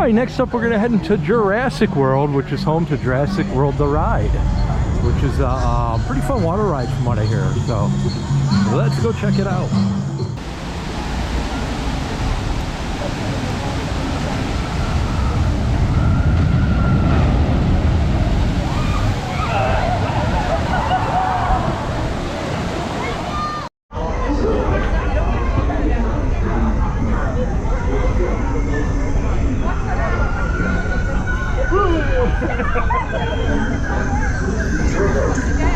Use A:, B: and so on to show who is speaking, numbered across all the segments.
A: Alright, next up we're going to head into Jurassic World, which is home to Jurassic World The Ride, which is a pretty fun water ride from what I hear. So let's go check it out.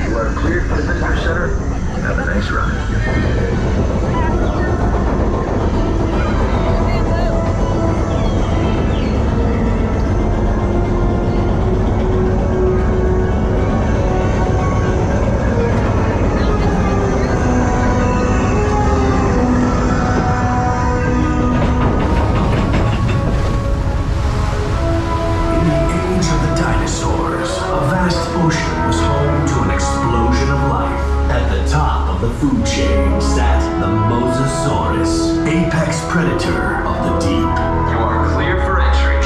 B: You are cleared for the visitor center. Have a nice ride. Food chain sat the Mosasaurus, apex predator of the deep. You are clear for entry.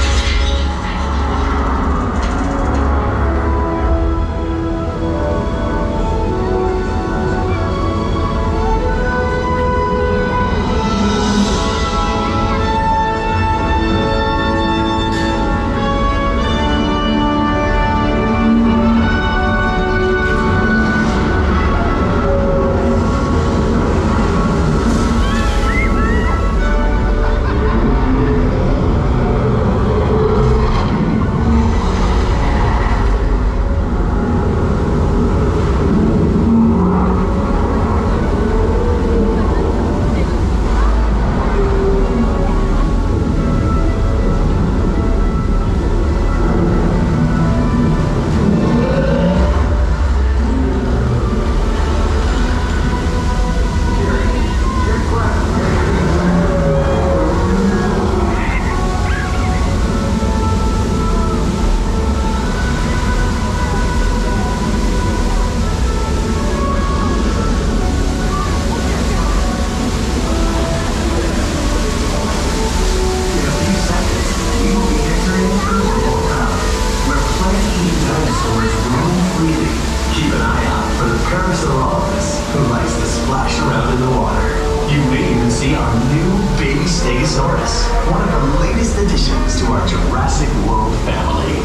B: One of the latest additions to our Jurassic World family.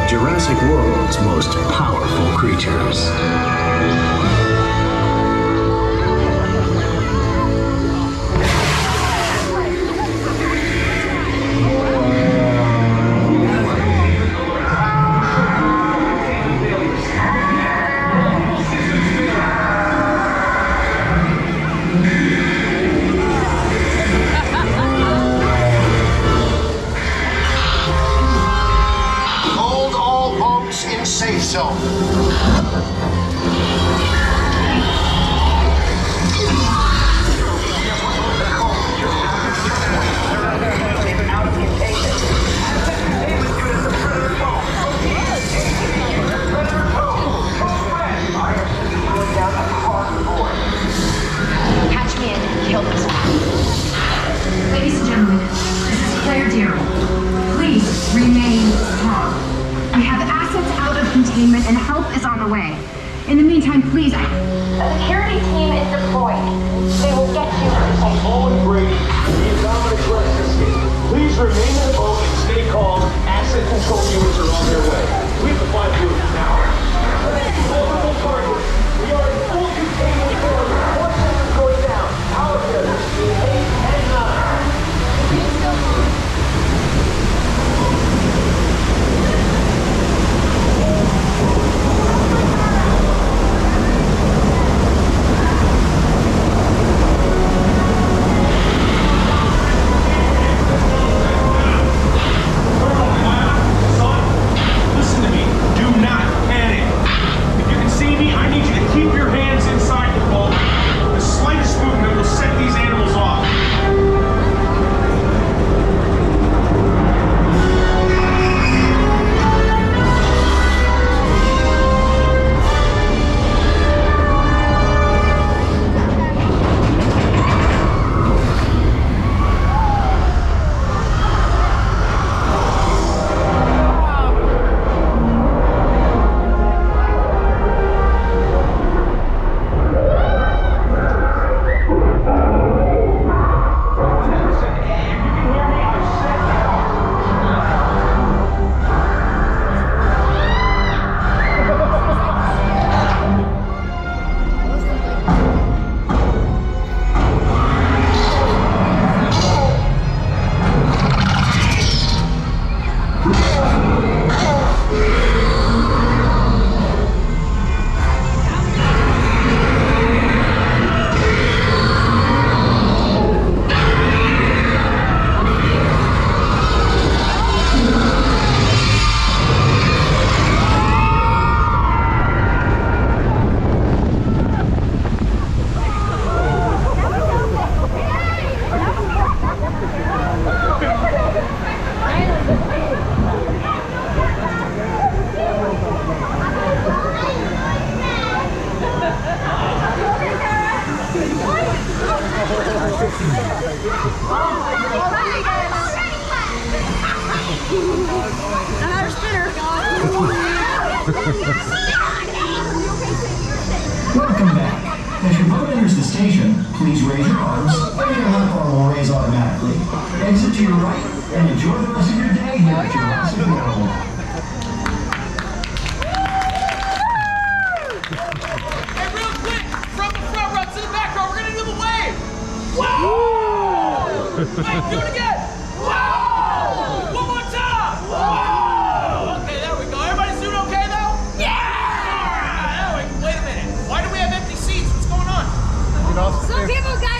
B: Jurassic World's most powerful creatures.
C: Another spinner.
D: Welcome back. As your boat enters the station, please raise your arms, and your platform will raise automatically. Exit to your right, and enjoy the rest of your day here at Jurassic World.
E: Hey, real quick, from the front row to the back row, we're gonna do the wave. Whoa! Wait, do it again. Whoa! One more time. Whoa! Okay, there we go. Everybody's doing okay though? Yeah! All right, wait a minute. Why do we have empty seats? What's going on?
C: Some people got